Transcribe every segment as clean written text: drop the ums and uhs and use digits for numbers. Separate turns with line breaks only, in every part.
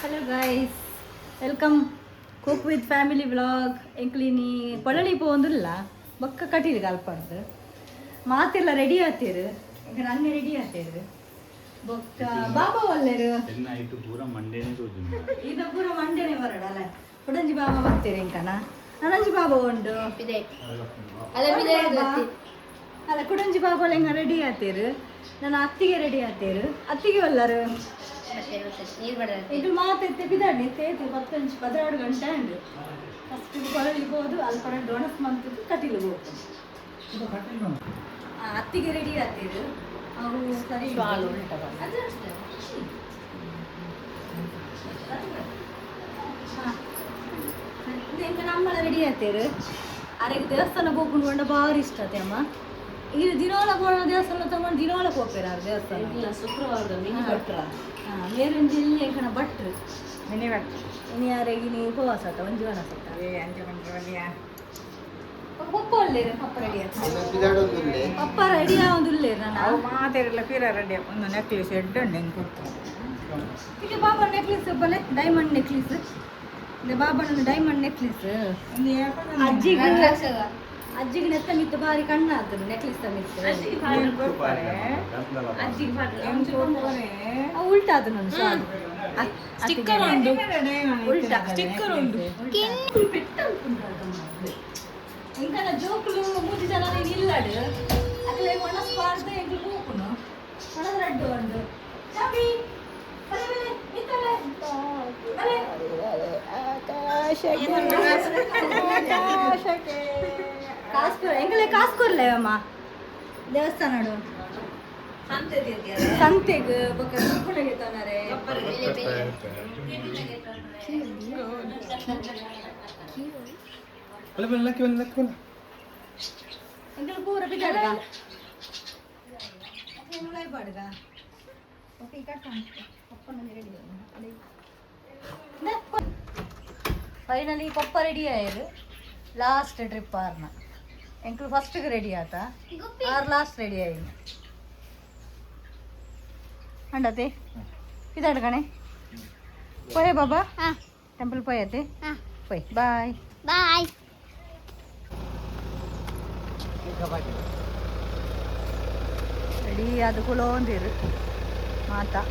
Hello guys, welcome cook with family vlog. ಎಂಕ್ಲಿನಿ ಪೊಳಲಿ ಪೋಂದಿಲ್ಲ ಬೊಕ್ಕ ಕಟೀರು ಕಲ್ಪಂದು ಮಾತೆಲ್ಲ ರೆಡಿ ಆತೇರು. ಈಗ ನಂಗೆ ರೆಡಿ ಆತೇರು ಬೊಕ್ಕ ಬಾಬಾ ಒಲ್ಲೆರು ಇದು ಪೂರ ಮಂಡೇನೆ ಬರಡಲ್ಲ. ಉಡಂಜಿ ಬಾಬಾ ಬರ್ತೀರಿ ಇಂಕನ ನನಂಜಿ ಬಾಬಾ ಉಂಡು ಅಲ್ಲ ಕುಡಂಜಿ ಬಾಬಾ ಹೆಂಗ ರೆಡಿ ಆತೇರು. ನನ್ನ ಅತ್ತಿಗೆ ರೆಡಿ ಆತೇರು. ಅತ್ತಿಗೆ ಒಲ್ಲರು ಇದು ಮಾತೈತೆ ಬಿದ್ದಾಡಿ ತೇತು 10-12 ಗಂಟೆ ಉಂಡು. ಫಸ್ಟ್ ಕೊಳಲಿಗೆ ಹೋದು ಅಲ್ಲಿ ಕಡೆ ಡೊಣಸ್ ಮಂತದ್ದು ಕಟೀಲು ಹೋಗ್ತದೆ. ಅತ್ತಿಗೆ ರೆಡಿ ಆತೇರು. ಅವು ಸರಿ ನಮ್ಮಲ್ಲ ರೆಡಿ ಆತೇರು. ಅರೆಗೆ ದೇವಸ್ಥಾನ ಹೋಗ್ಕೊಂಡು ಭಾರಿ ಇಷ್ಟ ಆತೆ ಅಮ್ಮ. ಈಗ ದಿನೋಲ ಹೋಗೋಣ ದೇವಸ್ಥಾನ ತಗೊಂಡು ದಿನೋಲ ಹೋಗ್ಬೇರ ದೇವಸ್ಥಾನ ಶುಕ್ರವಾರದ ಭಟ್ರ ಬೇರೊಂದು ಇಲ್ಲಿ ಕಣ ಭಟ್ರು ಮಿನಿ ಭಟ್ರು ಇನ್ನು ಯಾರಿಗೆ ನೀವು ಉಪವಾಸ ಆತ ಒಂಜಿ ವನ ಸತ್ತ ಪಪ್ಪ ಒಳ್ಳೇರು. ಪಪ್ಪ ರೆಡಿ ಆಗ್ತದೆ. ಪಪ್ಪ ರೆಡಿ ಆಗೋದಿಲ್ಲ ನಾನು
ಮಾತೆಲ್ಲ ಪೀರ ರೆಡಿ ಒಂದು ನೆಕ್ಲೆಸ್ ಎಡ್ಡು ಹೆಂಗೆ ಕೊಡ್ತಾರೆ.
ಈಗ ಬಾಬಾ ನೆಕ್ಲೆಸ್ ಬಲೆ ಡೈಮಂಡ್ ನೆಕ್ಲೆಸ್ ಇದೆ. ಬಾಬಾನೊಂದು ಡೈಮಂಡ್ ನೆಕ್ಲೆಸ್ ಅಜ್ಜಿಗೆ ನೆತ್ತ ಮಿತ್ತು ಭಾರಿ ಕಣ್ಣ ಆತನು ನೆಕ್ಲೆಸ್ ತಮಿತ್ತು ಉಲ್ಟಾ ಅದು ನನ್ನ ಸ್ಟಿಕ್ಕರ್ ಉಂಟು ಉಲ್ಟಾ ಸ್ಟಿಕ್ಕರ್ ಉಂಟು ಇಂಕನ ಜೋಕುಲು 3 ಜನ ಇಲ್ಲಾಡು ಅಕ್ಲೆ ಮನಸ್ ಪಾರ್ದ ಎಂಗ್ಲು ಮೂಕುನು ಮನಸ್ ರಡ್ಡು ಉಂಡು ಚಾಬಿ ಬಲೆ ಬಲೆ ನಿತ್ತಲೆ ಬಲೆ ಆಕಾಶಕ್ಕೆ ಎಂಗಲೇ ಕಾಸು ಕೊರ್ಲೆ ಅಮ್ಮ ದೇವಸ್ಥಾನ ಸಂತೆಗೆ ಬೊಕ್ಕೆ ತಾನಾರೆ ಎಂಗಲು ಪೂರ ಬಿದ್ದಾಡ್ಗ ಪಾಡ್ಗ ಓಕೆ ಫೈನಲಿ ಪಪ್ಪ ರೆಡಿ ಆಯ್ರು. ಲಾಸ್ಟ್ ಟ್ರಿಪ್ ಆರ್ನ ಎಂಕ್ಲು ಫಸ್ಟ್ಗೆ ರೆಡಿ ಆತ ಆರ್ ಲಾಸ್ಟ್ ರೆಡಿ ಆಯ್ತು ಅಂಡತೆ ಇದಾಡು ಕಣೆ ಪೋಯೆ ಬಾಬಾ ಟೆಂಪಲ್ ಪೋಯತೆ ಪೋಯ್ ಬಾಯ್ ಬಾಯ್. ರೆಡಿ ಅದು ಕುಲೋಂದಿರು ಮಾತಾ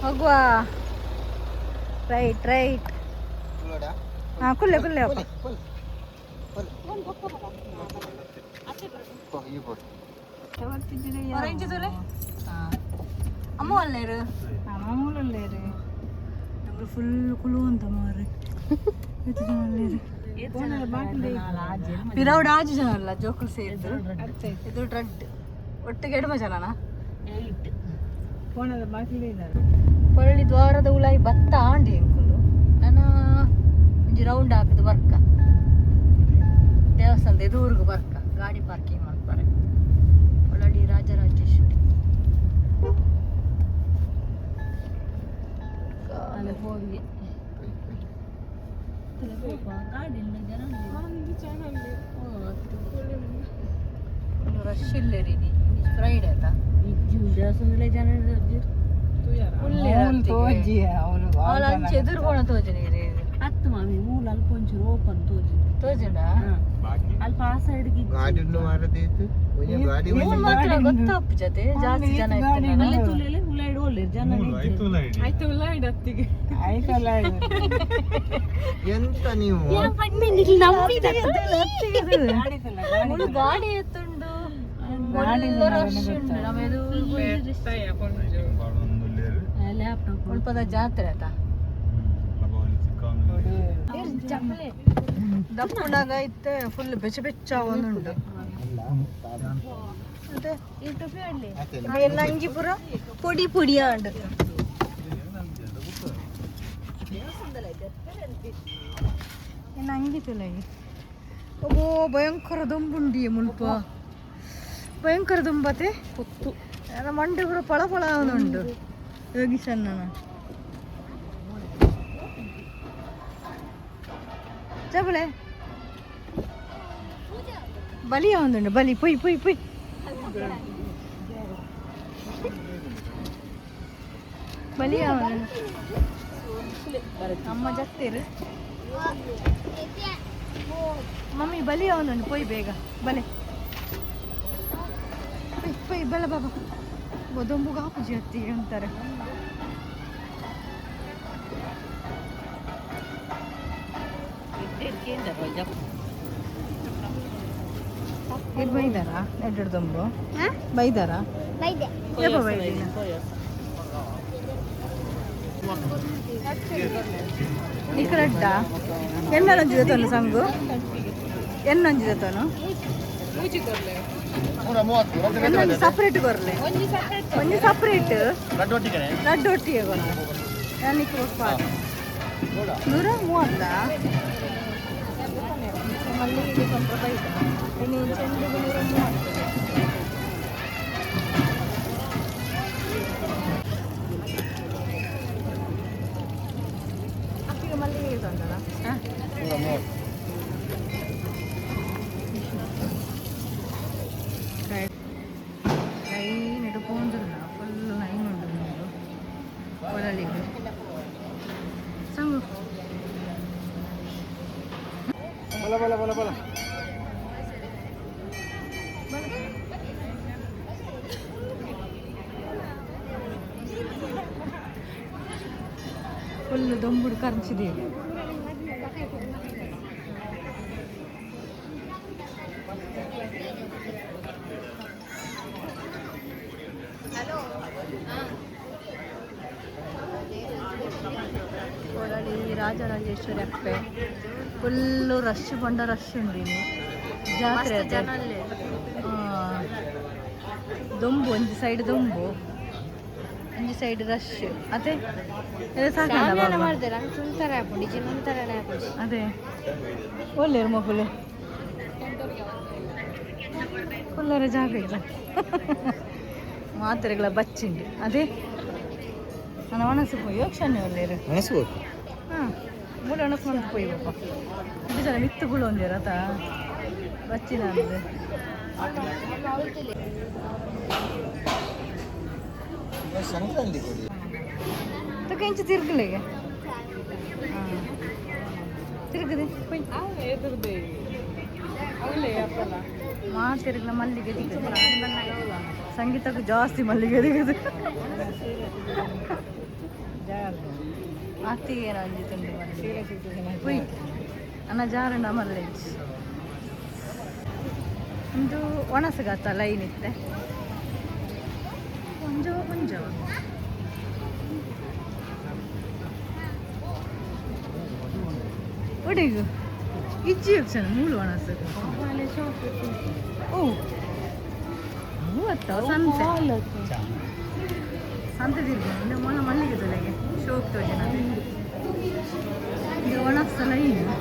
ಹೋಗುವ ರೈಟ್ ರೈಟ್ ಹಾಂ ಕುಲ್ಲೆ ಕುಲ್ಲೆ ಅಮ್ಮ ಅಲ್ಲೇರು ಮಾಮೂಲು ಅಲ್ಲೇರು ನಮ್ಗೆ ಫುಲ್ ಕುಲು ಅಂತ ಮಾರಿ ಪಿರೌಡ್ 6 ಜನ ಅಲ್ಲ ಜೋಕುಲು ಸೇರಿದ್ರು. ಇದು ಡ್ರಡ್ ಒಟ್ಟಿಗೆ 2 ಜನನಾ ಪೊಳ್ಳಿ ದ್ವಾರದ ಉಲಾಯಿ ಭತ್ತ ಆಂಡಿ ಎಂಕುಲು ನಾನು ಒಂಜಿ ರೌಂಡ್ ಹಾಕದು ಬರ್ಕ ದೇವಸ್ಥಾನದ ಎದುರುಗು ಬರ್ಕ ಗಾಡಿ ಪಾರ್ಕಿಂಗ್ ಮಾಡ್ತಾರೆ. ಪೊಳಲಿ ರಾಜರಾಜೇಶ್ವರಿ ಹೋಗಿ ರಶ್ ಇಲ್ಲೇ ರೀ ಫ್ರೈಡೆ ಆಯ್ತಾ ದೇವಸ್ಥಾನದಲ್ಲೇ ಜನ ಅವಳು ಅಂಚೆ ಎದುರುಗೋಣ ತೋಜನಿ ಹತ್ತು ಮಾಮಿ ಮೂಲ ಅಲ್ಪ ಒಂಚೂರು ಓಪನ್ ತೋಜನ ಅಲ್ಪ ಆ ಸೈಡ್ಗೆ ಮಾತ್ರ ಗೊತ್ತಪ್ಪ ಜೊತೆ ಜಾಸ್ತಿ ಜನ ಉಳ್ಳಾಯ್ಡು ಒಳ್ಳೆ ಜನ ಆಯ್ತು ಉಳ್ಳಾಯ್ಡು ಹತ್ತಿಗೆ
ಎಂತ ನೀವು
ಗಾಡಿ ಎತ್ತುಂಡು ಉಳ್ಪದ ಜಾತ್ರೆ ಆತ ದಪ್ಪುನಾಗ ಐತೆ ಫುಲ್ ಬೆಚ್ಚ ಬೆಚ್ಚ ಒಂದುಂಟು ಮತ್ತೆ ಎಲ್ಲ ಅಂಗಿ ಪುರ ಪೊಡಿ ಪೊಡಿಯ ಉಂಟು. ಏನು ಅಂಗಿತಿಲ್ಲ ಓ ಭಯಂಕರ ದುಂಬುಂಡಿ ಮುಲ್ಪ ಭಯಂಕರ ದುಂಬತೆ ಹೊತ್ತು ಎಲ್ಲ ಮಂಡೆ ಕೂಡ ಪಳ ಪಳ ಅವನುಂಡು ಯೋಗೀಶನ್ನ ಚಬಳೆ ಬಲಿ ಅವನುಂಡು ಬಲಿ ಪುಯ್ ಪುಯ್ ಪುಯ್ ಬಲಿ ಅವನು ಅಮ್ಮ ಜತ್ತೇರು ಮಮ್ಮಿ ಬಲಿ ಅವನನ್ನು ಪೊಯ್ ಬೇಗ ಬಲೆ ಪೊಯ್ ಬಲ ಬಾಬಾ ಬೊದೊಂಬುಗ ಪೂಜೆ ಹತ್ತಿ ಅಂತಾರೆ ಇದು ಬೈದಾರಾ ಎರಡು ದೊಂಬು ಬೈದಾರಾ ಯಪ್ಪ ಬೈದಿಲ್ಲ ಇಕ್ಕಡಡ್ಡ ಎನ್ನೊಂಜಿದ ತನು ಸಂಗು ಎನ್ನೊಂಜಿದ ತನು ಎನ್ನೊಂಜಿ ಸಪ್ರೇಟ್ ಕೊರ್ಲೆ ಒಂಜಿ ಸಪ್ರೇಟ್ ಲಡ್ಡು ಒಟ್ಟಿಗೆ ಕೊರ ನನಗೆ ಪಾಠ 130 ಮಲ್ಲಿಗೆ ಸ್ವಲ್ಪ ಬೈದ ಇನ್ನು ಚೆಂಡಿಗೆ 130 ಅಕ್ಕಿಗೆ ಮಲ್ಲಿಗೆ ತಂದಲ್ಲ ಲೈನ್ ಇಟ್ಕೊಂಡಿಲ್ಲ ಫುಲ್ ಲೈನ್ ಉಂಟು ನೀವು ಕೊಡಲಿಗೆ ಸಂಗು ಫುಲ್ ದೊಂಬುಡು ಕರ್ಚಿದ್ದೀವಿ ಕೊಡಲಿ ರಾಜರಾಜೇಶ್ವರಿ ಅಪ್ಪೆ ಫುಲ್ಲು ರಶ್ ಬಂಡ ರಶ್ ಉಂಡು ಇಲ್ಲಿ ಜಾತ್ರೆ ದೊಂಬು ಒಂಜಿ ಸೈಡ್ ದೊಂಬು ಒಂಜಿ ಸೈಡ್ ರಶ್ ಅದೇ ಅದೇ ಒಳ್ಳೆಯ ಮಕ್ಕಳು ಫುಲ್ಲರ ಜಾಗ ಇಲ್ಲ ಮಾತ್ರೆಗಳ ಬಚ್ಚಿಂಡು ಅದೇ ನಾನು ಒಣಸು ಪೋಯಿ ಯೋಕ್ಷಣೆ ಒಳ್ಳೆಯರು ಹಾಂ ಮೂರು ಒಣಸು ಮಂತ್ ಪೋಯಿ ಬಾಪ ಇದು ಜನ ಮಿತ್ತುಗಳು ಒಂದಿರ ಆತ ಬಚ್ಚಿನ ಅಂದ್ರೆ ಇಂಚು ತಿರ್ಗಲಿಗೆ ತಿರುಗದೆ ತಿರುಗಲ ಮಲ್ಲಿಗೆ ದಿಗದು ಸಂಗೀತಕ್ಕೂ ಜಾಸ್ತಿ ಮಲ್ಲಿಗೆ ದಿಗದು ಅತ್ತಿಗೆ ಏನು ಅಂಜಿತುಂಡು ಪುಯ್ ಅನ್ನ ಜಾರಣ ಮಲ್ಲೇಜ್ ಒಂದು ಒಣಸಗತ್ತ ಲೈನ್ ಇತ್ತೆ ಕೊಂಚ ಕೊಂಚ ಒಡೆಗು ಇಜ್ಜಿ ಯೋಚನೆ ಮೂಳು ಒಣಸ ಓ ಮೂವತ್ತ ಸಂತೆ ಸಂತೆ ತಿರ್ಗಿ ಮೊಳ ಮಲ್ಲಿಗೆ ತೊಲೆಗೆ ಶೋಕ್ ತೋಜನ ಇದು ಒಣಸ ಲೈನು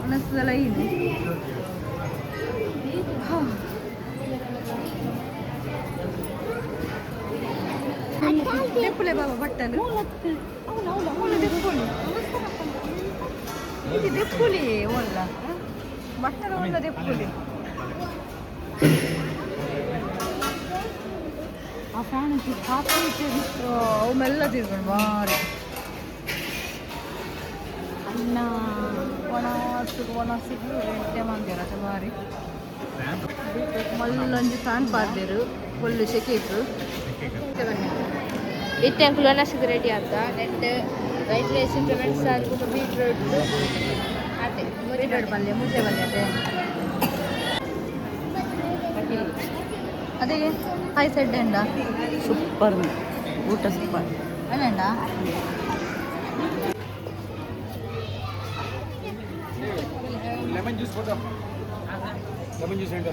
ಒಣಸದ ಲೈನು ದೆಪ್ಪುಲೆ ಬಾಬಾ ಬಟ್ಟಲು ದೆಪ್ಪುಲಿ ಇದು ದೆಪ್ಪುಲಿ ಒಳ್ಳ ಬಟ್ಟಲ ಒಳ್ಳ ದೆಪ್ಪುಲಿ ಆ ಫ್ಯಾನ್ ಅವು ಮೆಲ್ಲ ತಿರ್ಕೊಂಡು ಭಾರಿ ಅನ್ನ ಒಣಸಿಗೂ ಎಟ್ಟೆ ಮಂದಿರ ಭಾರಿ ಮಲ್ಲೊಂಜಿ ಫ್ಯಾನ್ ಪಾರ್ದೇರು ಫುಲ್ ಸೆಕೆಟ್ರು ಇತ್ತೆ ಅಂಕುಲು ಒಣಸಿಗೆ ರೆಡಿ ಆತ ನೆಟ್ ವೈಟ್ ರೈಸ್ ಇಂಪ್ಲಿಮೆಂಟ್ ಸಾರು ಬೀಟ್ರೂಟ್ ಅದೇ ಬೀಟ್ರೂಟ್ ಪಲ್ಯ ಮುದ್ದೆ ಪಲ್ಯ ಅದೇ ಹಾಯ್ ಸೆಡ್ ಎಂಡ ಸೂಪರ್ ಊಟ ಸೂಪರ್ ಅಲ್ಲೆಂಡ
ಲೆಮನ್ ಜ್ಯೂಸ್ ಕೊಡು ಲೆಮನ್ ಜ್ಯೂಸ್ ಎಂಡ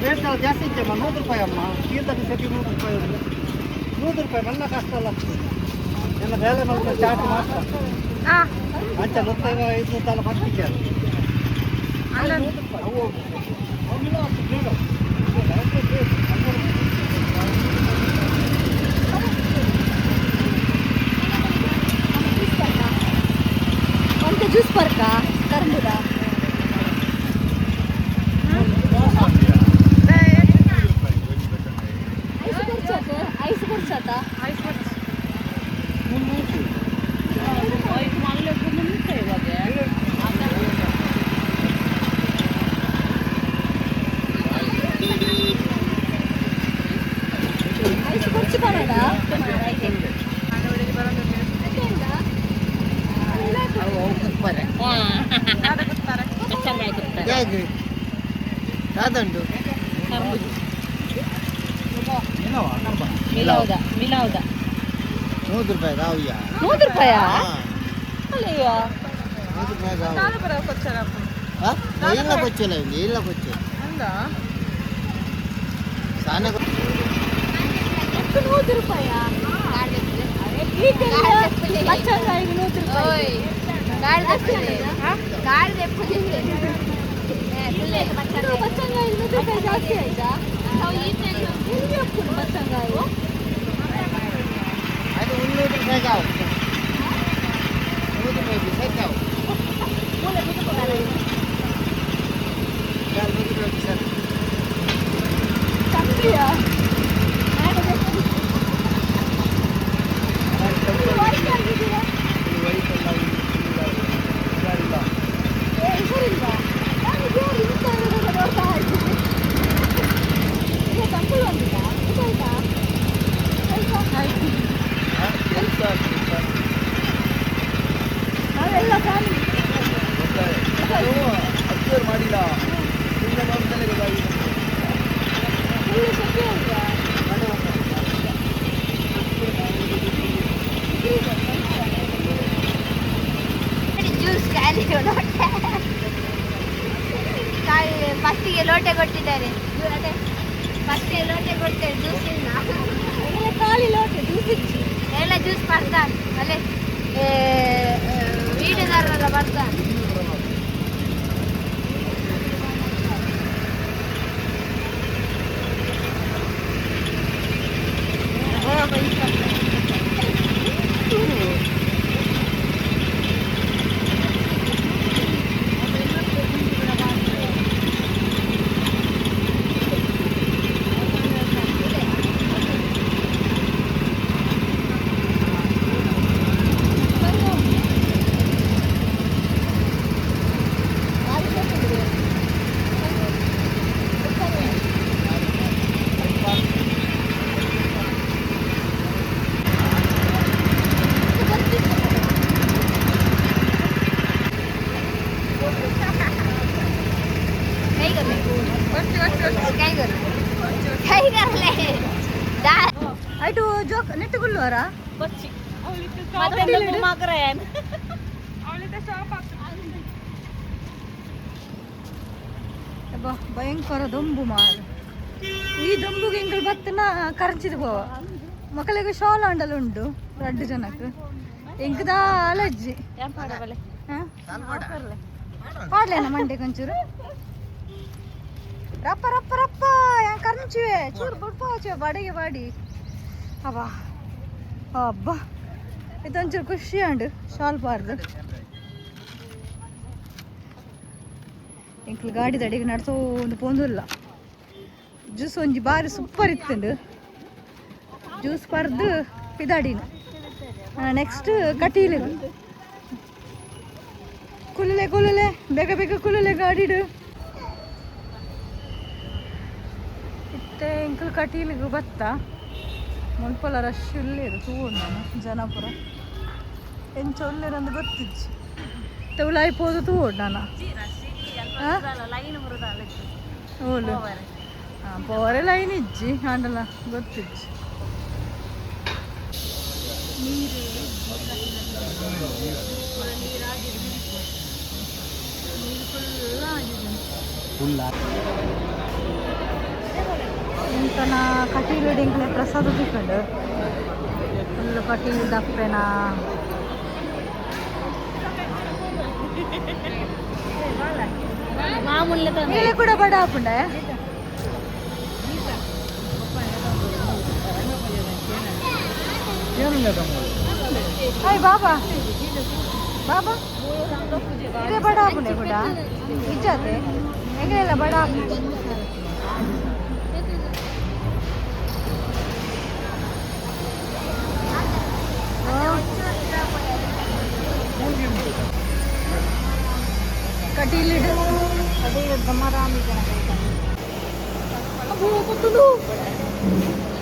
ರೇಟ್ ಜಾಸ್ತಿ ಇದ್ದಮ್ಮ 100 ರೂಪಾಯಿ ಅಮ್ಮ ಕೀರ್ತಕ್ಕೆ ಸತಿ 100 ರೂಪಾಯಿ 100 ರೂಪಾಯಿ ನನ್ನ ಕಷ್ಟ ಅಲ್ಲ ಎಲ್ಲ ಬೇಳೆ ಮಾಡ್ಕೊಂಡು ಚಾಟ್ ಮಾತ್ರ ಅಂಚ 105 ತಾಲ ಫಸ್ಟಿಗೆ ಅವು
ಜ್ಯೂಸ್ ಬರ್ಕಾ ಕರ್ಬುದ ಐಸ್ ಬರ್ಸತ್ತ ಐಸ್ ಬರ್ಸಿ ಬರೋದ
కాదండు
ಮಿಲಾವ್ದ
100 ರೂಪಾಯಿ రావుయ్యా
100 ರೂಪಾಯಾ అయ్యో
100 ರೂಪಾಯಿ రావు ఇళ్ళకి వచ్చేలే ఇళ్ళకి వచ్చే సానే
100 ರೂಪಾಯಾ పచ్చంగాయ 100 ರೂಪಾಯಿ పచ్చంగాయ 100 ರೂಪಾಯಿ ಜಾಸ್ತಿ ಆಯ್ತಾ ಎಲ್ಲಿ ಹೋಗ್ತೀನಿ ಪಚ್ಚಂಗಾಯ
అది 100 ರೂಪಾಯಿ కావు 100 ರೂಪಾಯಿ ಬಿಸೆ కావు
చక్రియా ನಾವೆಲ್ಲ ಫ್ಯಾಮಿಲಿ
ಮಾಡಿಲ್ಲ
ಫುಲ್ ಸೆಕೆ ಅಲ್ವಾ
ಜ್ಯೂಸ್ ಖಾಲಿ ಫಸ್ಟಿಗೆ ಲೋಟೆ ಕೊಟ್ಟಿದ್ದಾರೆ ಅದೇ ಫಸ್ಟಿಗೆ ಲೋಟೆ ಕೊಡ್ತಾರೆ ಜ್ಯೂಸ್ ಇಲ್ಲ
ಖಾಲಿ ಲೋಟೆ ಜ್ಯೂಸ್ ಇಚ್ಚಿ
ಎಲ್ಲ ಜ್ಯೂಸ್ ಬರ್ತಾನೆ ಅಲ್ಲೇ ವೀಡಿಯೋದಾರರೆಲ್ಲ ಬರ್ತಾನೆ
ಐಟು ಜೋಕ್ ನೆಟ್ಟುಗುಲ್ಲೋರ ಭಯಂಕರ ದೊಂಬು ಮಾರ ಈ ದೊಂಬುಗೆ ಎಂಕಲ್ ಬತ್ತನ ಕರಂಚಿದ ಪೋವ ಮಕ್ಕಳಿಗೆ ಶಾಲ್ ಅಂಡಲ್ ಉಂಟು 2 ಜನಕ್ಕೆ ಎಂಕದ ಅಲರ್ಜಿ ಪಾಡ್ಲೇನ ಮಂಡೆಗೆ ಒಂಚೂರು ರಪ್ಪ ರಪ್ಪ ರಪ್ಪ ಕರಂಚಿವೆ ಚೂರು ಬಡ್ಪೋಚೆ ಬಡೆಗೆ ಬಾಡಿ ಅಬ್ಬಾ ಅಬ್ಬಾ ಇದೊಂಚೂರು ಖುಷಿ ಉಂಡು ಶಾಲ್ ಪಾರ್ದು ಎಂಕ್ಲು ಗಾಡಿ ದಡಿಗೆ ನಡ್ಸೋಂದು ಪೋಂದಿಲ್ಲ ಜ್ಯೂಸ್ ಒಂಜಿ ಬಾರಿ ಸೂಪರ್ ಇತ್ತುಂಡು ಜ್ಯೂಸ್ ಪರ್ದು ಪಿದಾಡಿನ ನೆಕ್ಸ್ಟ್ ಕಟೀಲು ಕುಲುಲೆ ಕುಲುಲೆ ಬೇಗ ಬೇಗ ಕುಲುಲೆ ಗಾಡಿಡು ಇತ್ತೆ ಎಂಕ್ಲು ಕಟೀಲಿಗೆ ಬತ್ತ ಮುಲ್ಪಲ ರಶ್ ಇಲ್ಲೇರು ತೂಡು ನಾನು ಜನಾಪುರ ಎಂಚ ಒಳ್ಳೆರಂದು ಗೊತ್ತಿಜ್ಜಿ ತೆವಲಾಯಿ ಪೋದು ತೂಡು ನಾನು ಓಲು ಹಾಂ ಪೋರೆ ಲೈನ್ ಇಜ್ಜಿ ಆಂಡಲ ಗೊತ್ತಿಜ್ಜಿ ಎಂತನ ಕಟೀಲು ಡಿಂಕ್ಲೆ ಪ್ರಸಾದ ತಿಕ್ಕೊಂಡು ಫುಲ್ ಕಟೀಲು ದಪ್ಪೆನ ನೀಳೆ ಕೂಡ ಬಡ ಹಾಪುಂಡೆ ಹಾಯ್ ಬಾಬಾ ಬಾಬಾ ಇದೇ ಬಡ ಆಪುನೆ ಕೂಡ ಇಜ್ಜಾತೆ ಹೆಂಗೆಲ್ಲ ಬಡ ಆಪು ಕಟೀಲಿಡು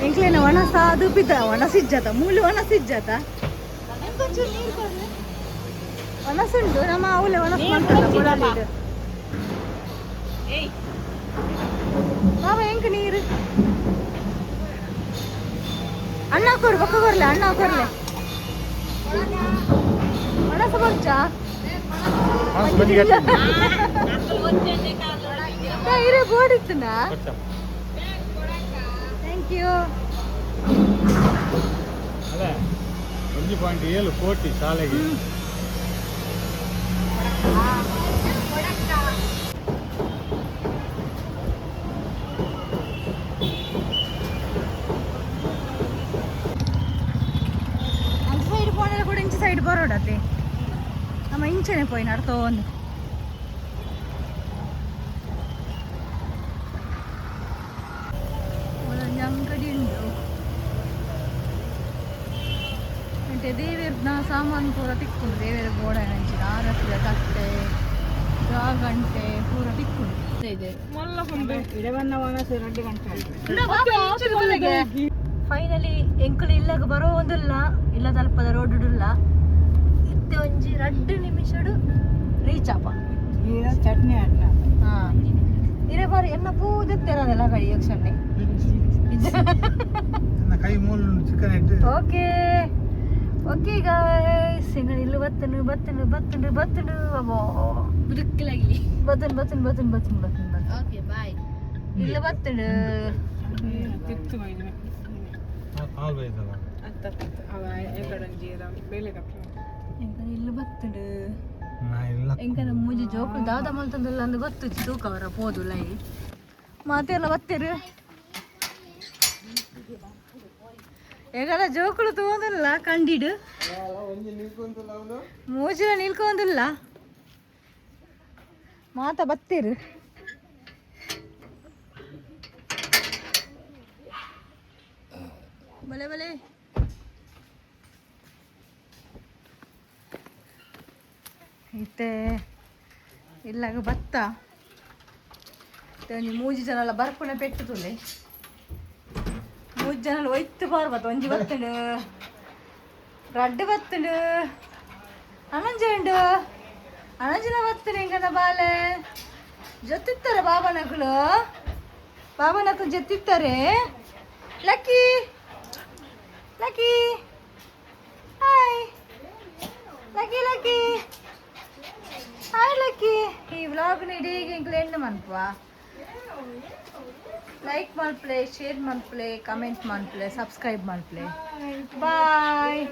ಎಂಕ್ಲೇನ ಒಣಸ ಅದು ಪಿತ ಒಣಸಿಜ್ಜಾತ ಮೂಲು ಒಣಸಿಜ್ಜಾತ ಒಣಸುಂಟು ನಮ್ಮ ಅವಳೆ ಒಣಸ್ ಮಾಡ್ತಾರೆ ಬಾಬಾ ಹೆಂಗ ನೀರು ಅಣ್ಣ ಕೊಡು ಪಕ್ಕ ಕೊರ್ಲೆ ಅಣ್ಣ ಕೊರ್ಲೆ ಒಣಸ ಬರ್ಚಾ ಇರೋ ಬೋರ್ಡ್ ಇತ್ತನಾ ಥ್ಯಾಂಕ್ ಯು
1.7 ಕೋಟಿ ಶಾಲೆಗೆ
ಸೈಡ್ ಪೋನೆಲ್ಲ ಕೂಡ ಇಂಚೆ ಸೈಡ್ ಬರೋಡತ್ತೆ ನಮ್ಮ ಇಂಚೆನೆ ಪೋಯಿ ನಡ್ತೋಂದು ಅಂಗಡಿ ಉಂಟು అంటే ದೇವೇರ್ನ ಸಾಮಾನು ಪೂರ ತಿಕ್ಕೊಂಡು ದೇವೇರ ಗೋಡೆ ನಂಚಿನ ಆರತಿಯ ತಟ್ಟೆ ಜಾಗಂಟೆ ಪೂರ ತಿಕ್ಕೊಂಡು ಇದೆ ಫೈನಲಿ ಎಂಕುಲು ಇಲ್ಲಾಗ ಬರೋ ಒಂದಿಲ್ಲ ಇಲ್ಲ ತಲುಪದ ರೋಡುಲ್ಲ ಇತ್ತೆ ಒಂಜಿ 2 ನಿಮಿಷಡು ರೀಚ್ ಆಪ
ಚಟ್ನಿ ಅಡ್ಲ
ಹಾ ಇರೇ ಬಾರಿ ಎನ್ನ ಪೂದೆತ್ತೇರದೆಲ್ಲ ಗಡಿ ಯೋಕ್ಷಣೆ
ಕೈ ಮೂಲ ಚಿಕನ್ ಇಟ್ಟು
ಓಕೆ ಓಕೆ ಗಾಯ್ಸ್ ಇನ್ನು ಇಲ್ಲಿ ಬತ್ತನು ಅಬ್ಬೋ
ಬುಡುಕ್ಕಲಾಗಿ
ಬತ್ತನು
ಓಕೆ ಬಾಯ್
ಇಲ್ಲ ಬತ್ತನು
ತಿತ್ತು
ಹಾಲು ಬೇಯ್ತಲ್ಲ
ಅವ ಎಕಡಂಜೀರ ಬೇಲೆ ಕಪ್ಪ
ಎಂಕ ಇಲ್ಲಿ ಬತ್ತನು
ನಾ ಇಲ್ಲ
ಎಂಕ ನಮ್ಮ ಮುಜಿ ಜೋಕು ದಾದ ಮಲ್ತಂದಲ್ಲ ಅಂದ್ ಗೊತ್ತು ತೂಕ ಅವರ ಪೋದು ಲೈ ಮಾತೆಲ್ಲ ಬತ್ತೇರು ಈಗೆಲ್ಲ ಜೋಕುಳು ತಗೊಂದಿಲ್ಲ ಕಂಡಿಡು ಮೂಜಿಲ ನಿಲ್ಕೊಂದಿಲ್ಲ ಮಾತ ಬತ್ತೇರು ಬಲೆ ಇತ್ತೆ ಇಲ್ಲಾಗ ಬತ್ತ ಮೂಜಿ ಜನ ಎಲ್ಲ ಬರ್ಪುಣ ಪೆಟ್ಟುತ್ತಲೆ 3 ಜನ ಒಯ್ತು ಬಾರ್ಬತ್ತ ಒಂಜಿ ಬತ್ತಂಡು ರಡ್ಡು ಬತ್ತಂಡು ಅನಂಜಂಡು ಅನಂಜನ ಬತ್ತಂಡು ಹೆಂಗನ ಬಾಲೆ ಜೊತ್ತಿತ್ತಾರೆ ಬಾಬನಕ್ಕಳು ಜೊತ್ತಿತ್ತಾರೆ Lucky hi Lucky hi Lucky ಈ ವ್ಲಾಗ್ನ ಇಡೀಗೆ ಎಂಕ್ಲೆಂಡ್ ಮನ್ಪುವ ಲೈಕ್ ಮಾಡ್ಪ್ಲೆ ಶೇರ್ ಮಾಡ್ಪ್ಲೆ ಕಮೆಂಟ್ ಮಾಡ್ಪ್ಲೆ ಸಬ್ಸ್ಕ್ರೈಬ್ ಮಾಡ್ಪ್ಲೆ ಬಾಯ್